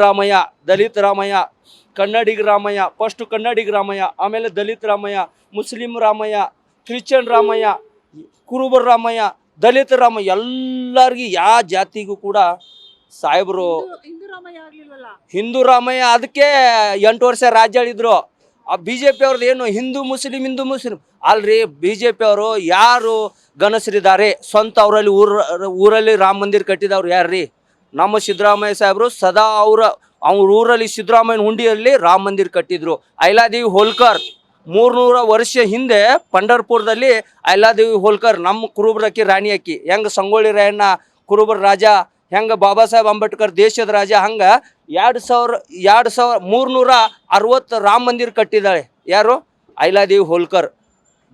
ರಾಮಯ್ಯ, ದಲಿತ ರಾಮಯ್ಯ, ಕನ್ನಡಿಗ Ramaiah, first ಕನ್ನಡಿಗ ರಾಮಯ್ಯ, ಆಮೇಲೆ ದಲಿತ Ramaiah, Muslim Ramaiah, Christian Ramaiah, ಕುರುಬರ ರಾಮಯ್ಯ, ದಲಿತ ರಾಮಯ್ಯ, ಎಲ್ಲರಿಗೂ ಯಾವ ಜಾತಿಗೂ ಕೂಡ ಸಾಹೇಬರು ಹಿಂದೂ ರಾಮಯ್ಯ ಅದಕ್ಕೆ 8 ವರ್ಷ ರಾಜ್ಯ ಆಳಿದ್ರು. ಆ BJP ಅವ್ರದ್ದು ಏನು ಹಿಂದೂ ಮುಸ್ಲಿಂ ಅಲ್ರಿ. BJP ಅವರು ಯಾರು ಗಣಸರಿದ್ದಾರೆ ಸ್ವಂತ ಅವರಲ್ಲಿ ಊರಲ್ಲಿ ರಾಮ ಮಂದಿರ ಕಟ್ಟಿದವ್ರು ಯಾರ್ರೀ? ನಮ್ಮ ಸಿದ್ದರಾಮಯ್ಯ ಸಾಹೇಬರು ಸದಾ ಅವ್ರ ಊರಲ್ಲಿ ಸಿದ್ದರಾಮಯ್ಯನ ಹುಂಡಿಯಲ್ಲಿ ರಾಮ ಮಂದಿರ ಕಟ್ಟಿದ್ರು. ಅಹಿಲಾದೇವಿ ಹೋಲ್ಕರ್ 300 ವರ್ಷ ಹಿಂದೆ ಪಂಡರ್ಪುರದಲ್ಲಿ ಅಹಿಲಾದೇವಿ ಹೋಲ್ಕರ್ ನಮ್ಮ ಕುರುಬರಕ್ಕಿ ರಾಣಿ ಅಕ್ಕಿ ಹೆಂಗೆ ಸಂಗೊಳ್ಳಿ ರಾಯಣ್ಣ ಕುರುಬರ ರಾಜ, ಹೆಂಗೆ ಬಾಬಾ ಸಾಹೇಬ್ ಅಂಬೇಡ್ಕರ್ ದೇಶದ ರಾಜ, ಹಂಗೆ 2360 ರಾಮ ಮಂದಿರ ಕಟ್ಟಿದ್ದಾಳೆ. ಯಾರು? ಅಹಿಲಾದೇವಿ ಹೋಲ್ಕರ್.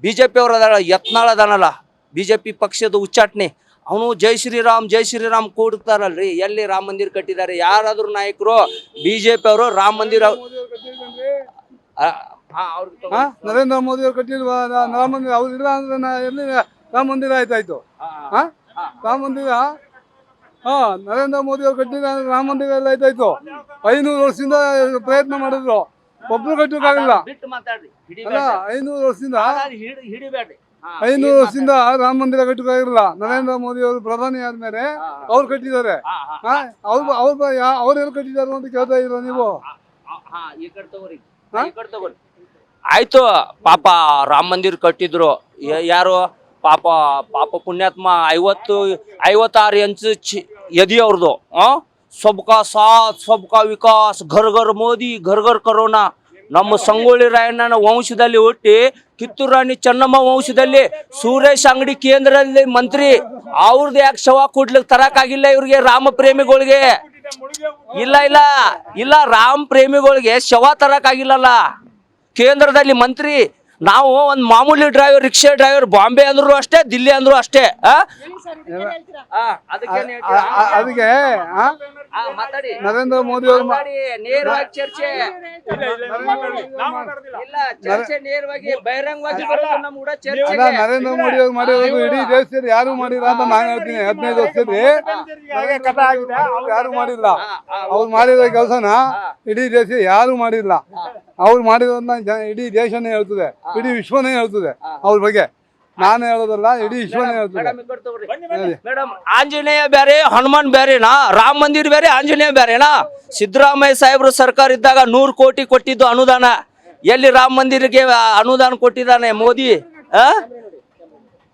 BJP ಅವ್ರ ಅದಾಳ, ಯತ್ನಾಳ್ ಅದಾನಲ್ಲ BJP ಪಕ್ಷದ ಉಚ್ಚಾಟನೆ, ಅವನು ಜೈ ಶ್ರೀರಾಮ್ ಕೂಡ್ತಾರಲ್ರಿ. ಎಲ್ಲಿ ರಾಮ ಮಂದಿರ ಕಟ್ಟಿದ್ದಾರೆ? ಯಾರಾದ್ರೂ ನಾಯಕರು BJP ಅವರು ರಾಮ ಮಂದಿರ ನರೇಂದ್ರ ಮೋದಿ ಅವರು ಕಟ್ಟಿಲ್ವಾ ರಾಮ ಮಂದಿರ? ಅವ್ರು ಇಲ್ಲ ಅಂದ್ರೆ ಎಲ್ಲಿ ರಾಮ ಮಂದಿರ ಆಯ್ತಾಯ್ತು? ರಾಮ ಮಂದಿರ ನರೇಂದ್ರ ಮೋದಿ ಅವ್ರು ಕಟ್ಟಿಲ್ಲ ಅಂದ್ರೆ ರಾಮ ಮಂದಿರ ಎಲ್ಲ ಆಯ್ತಾಯ್ತು. 500 ವರ್ಷದಿಂದ ಪ್ರಯತ್ನ ಮಾಡಿದ್ರು, ಒಬ್ರು ಕಟ್ಟಕ್ಕಾಗಲ್ಲ. ಅಲ್ಲ, 500 ವರ್ಷದಿಂದ ರಾಮ ಮಂದಿರ ಕಟ್ಟಕ್ಕಾಗಿರಲ್ಲ. ನರೇಂದ್ರ ಮೋದಿ ಅವರು ಪ್ರಧಾನಿ ಆದ್ಮೇಲೆ ಅವ್ರು ಕಟ್ಟಿದ್ದಾರೆ. ಅವ್ರು ಎಲ್ಲಿ ಕಟ್ಟಿದ್ದಾರೆ ಅಂತ ಕೇಳ್ತಾ ಇದ್ರ ನೀವು? ಆಯ್ತು, ಪಾಪ ರಾಮ ಮಂದಿರ ಕಟ್ಟಿದ್ರು. ಯಾರು ಪಾಪ ಪುಣ್ಯಾತ್ಮ 56 ಇಂಚ್ ಎದಿ ಅವ್ರದ್ದು. ಸಬ್ಕಾ ಸಾಥ್ ಸಬ್ಕಾ ವಿಕಾಸ್, ಘರ್ ಮೋದಿ ಘರ್ ಕರೋನಾ. ನಮ್ಮ ಸಂಗೊಳ್ಳಿ ರಾಯಣ್ಣನ ವಂಶದಲ್ಲಿ ಹುಟ್ಟಿ ಕಿತ್ತೂರು ರಾಣಿ ಚೆನ್ನಮ್ಮ ವಂಶದಲ್ಲಿ ಸುರೇಶ್ ಅಂಗಡಿ ಕೇಂದ್ರದಲ್ಲಿ ಮಂತ್ರಿ. ಅವ್ರದ್ದು ಯಾಕೆ ಶವ ಕೊಡ್ಲಿಕ್ಕೆ ತರಕಾಗಿಲ್ಲ ಇವ್ರಿಗೆ? ರಾಮ ಪ್ರೇಮಿಗಳಿಗೆ ಇಲ್ಲ ರಾಮ ಪ್ರೇಮಿಗಳಿಗೆ ಶವ ತರಕಾಗಿಲ್ಲಲ್ಲ. ಕೇಂದ್ರದಲ್ಲಿ ಮಂತ್ರಿ. ನಾವು ಒಂದು ಮಾಮೂಲಿ ಡ್ರೈವರ್, ರಿಕ್ಷಾ ಡ್ರೈವರ್, ಬಾಂಬೆ ಅಂದ್ರು ಅಷ್ಟೇ, ದಿಲ್ಲಿ ಅಂದ್ರು ಅಷ್ಟೇ. ಅದಕ್ಕೆ ನರೇಂದ್ರ ಮೋದಿ ಅವರು ನೇರವಾಗಿ ಚರ್ಚೆ ನೇರವಾಗಿ ಬಹಿರಂಗವಾಗಿ ನರೇಂದ್ರ ಮೋದಿ ಅವರು ಮಾಡಿರೋದು ಇಡೀ ದೇಶದಲ್ಲಿ ಯಾರು ಮಾಡಿಲ್ಲ ಅಂತ ನಾನು ಹೇಳ್ತೀನಿ. 15 ವರ್ಷದಲ್ಲಿ ಯಾರು ಮಾಡಿಲ್ಲ. ಅವ್ರು ಮಾಡಿರೋ ಕೆಲಸನ ಇಡೀ ದೇಶ ಯಾರು ಮಾಡಿಲ್ಲ. ಅವ್ರು ಮಾಡಿರೋದನ್ನ ಇಡೀ ದೇಶನೇ ಹೇಳ್ತದೆ, ಇಡೀ ವಿಶ್ವನೇ ಹೇಳ್ತದೆ ಅವ್ರ ಬಗ್ಗೆ. ನಾನು ಹೇಳೋದಲ್ಲ, ಇಡೀ ವಿಶ್ವನೇ ಹೇಳ್ತದೆ. ಮೇಡಮ್, ಆಂಜನೇಯ ಬೇರೆ ಹನುಮಾನ್ ಬೇರೆನಾ? ರಾಮ ಮಂದಿರ ಬೇರೆ, ಆಂಜನೇಯ ಬೇರೆನಾ? ಸಿದ್ದರಾಮಯ್ಯ ಸಾಹೇಬ್ರು ಸರ್ಕಾರ ಇದ್ದಾಗ 100 ಕೋಟಿ ಕೊಟ್ಟಿದ್ದು ಅನುದಾನ. ಎಲ್ಲಿ ರಾಮ ಮಂದಿರಕ್ಕೆ ಅನುದಾನ ಕೊಟ್ಟಿದ್ದಾನೆ ಮೋದಿ?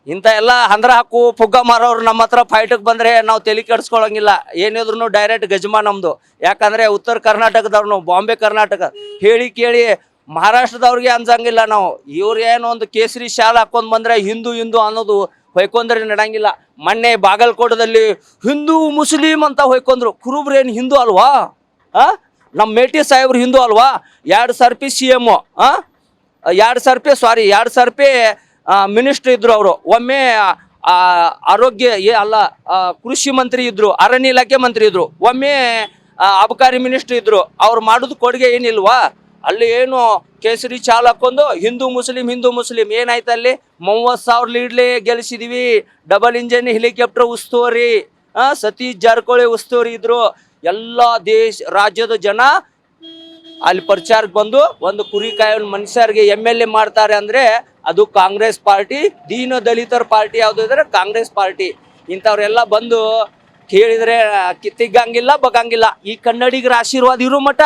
ಇಂಥ ಎಲ್ಲ ಹಂದ್ರ ಹಾಕು ಪುಗ್ಗ ಮಾರೋರು ನಮ್ಮ ಹತ್ರ ಫೈಟಿಗೆ ಬಂದರೆ ನಾವು ತಲೆ ಕೆಡಿಸ್ಕೊಳಂಗಿಲ್ಲ. ಏನಿದ್ರು ಡೈರೆಕ್ಟ್ ಗಜಮಾ ನಮ್ಮದು. ಯಾಕಂದರೆ ಉತ್ತರ ಕರ್ನಾಟಕದವ್ರು, ಬಾಂಬೆ ಕರ್ನಾಟಕ ಹೇಳಿ ಕೇಳಿ ಮಹಾರಾಷ್ಟ್ರದವ್ರಿಗೆ ಅನ್ಸಂಗಿಲ್ಲ ನಾವು. ಇವ್ರು ಏನೋ ಒಂದು ಕೇಸರಿ ಶಾಲ್ ಹಾಕೊಂಡು ಬಂದರೆ ಹಿಂದೂ ಅನ್ನೋದು ಹೊಯ್ಕೊಂಡ್ರೆ ನಡಂಗಿಲ್ಲ. ಮೊನ್ನೆ ಬಾಗಲಕೋಟದಲ್ಲಿ ಹಿಂದೂ ಮುಸ್ಲಿಂ ಅಂತ ಹೊಯ್ಕೊಂಡ್ರು. ಕುರುಬ್ರೇನು ಹಿಂದೂ ಅಲ್ವಾ? ನಮ್ಮ ಮೇಟಿ ಸಾಹೇಬ್ರು ಹಿಂದೂ ಅಲ್ವಾ? 2 ಸರ್ತಿ CM, 2 ಸರ್ತಿ ಮಿನಿಸ್ಟ್ರ್ ಇದ್ರು. ಅವರು ಒಮ್ಮೆ ಆರೋಗ್ಯ ಕೃಷಿ ಮಂತ್ರಿ ಇದ್ರು, ಅರಣ್ಯ ಇಲಾಖೆ ಮಂತ್ರಿ ಇದ್ರು, ಒಮ್ಮೆ ಅಬಕಾರಿ ಮಿನಿಸ್ಟ್ರ್ ಇದ್ರು. ಅವ್ರು ಮಾಡೋದು ಕೊಡುಗೆ ಏನಿಲ್ವಾ? ಅಲ್ಲಿ ಏನು ಕೇಸರಿ ಚಾಲ್ ಹಾಕೊಂಡು ಹಿಂದೂ ಮುಸ್ಲಿಂ ಏನಾಯ್ತು? ಅಲ್ಲಿ 30,000 ಲೀಡ್ಲಿ ಗೆಲ್ಲಿಸಿದೀವಿ. ಡಬಲ್ ಇಂಜಿನ್ ಹೆಲಿಕಾಪ್ಟರ್ ಉಸ್ತುವಾರಿ, ಸತೀಶ್ ಜಾರಕಿಹೊಳಿ ಉಸ್ತುವಾರಿ ಇದ್ರು. ಎಲ್ಲ ರಾಜ್ಯದ ಜನ ಅಲ್ಲಿ ಪ್ರಚಾರಕ್ಕೆ ಬಂದು ಒಂದು ಕುರಿ ಕಾಯೋ ಮನುಷ್ಯರಿಗೆ MLA ಮಾಡ್ತಾರೆ ಅಂದ್ರೆ ಅದು ಕಾಂಗ್ರೆಸ್ ಪಾರ್ಟಿ. ದೀನ ದಲಿತರ ಪಾರ್ಟಿ ಯಾವ್ದು ಇದ್ರೆ ಕಾಂಗ್ರೆಸ್ ಪಾರ್ಟಿ. ಇಂಥವ್ರೆಲ್ಲ ಬಂದು ಕೇಳಿದ್ರೆ ತಿಗ್ಗಂಗಿಲ್ಲ ಬಗ್ಗಂಗಿಲ್ಲ. ಈ ಕನ್ನಡಿಗರ ಆಶೀರ್ವಾದ ಇರೋ ಮಠ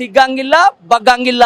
ತಿಗ್ಗಂಗಿಲ್ಲ ಬಗ್ಗಂಗಿಲ್ಲ.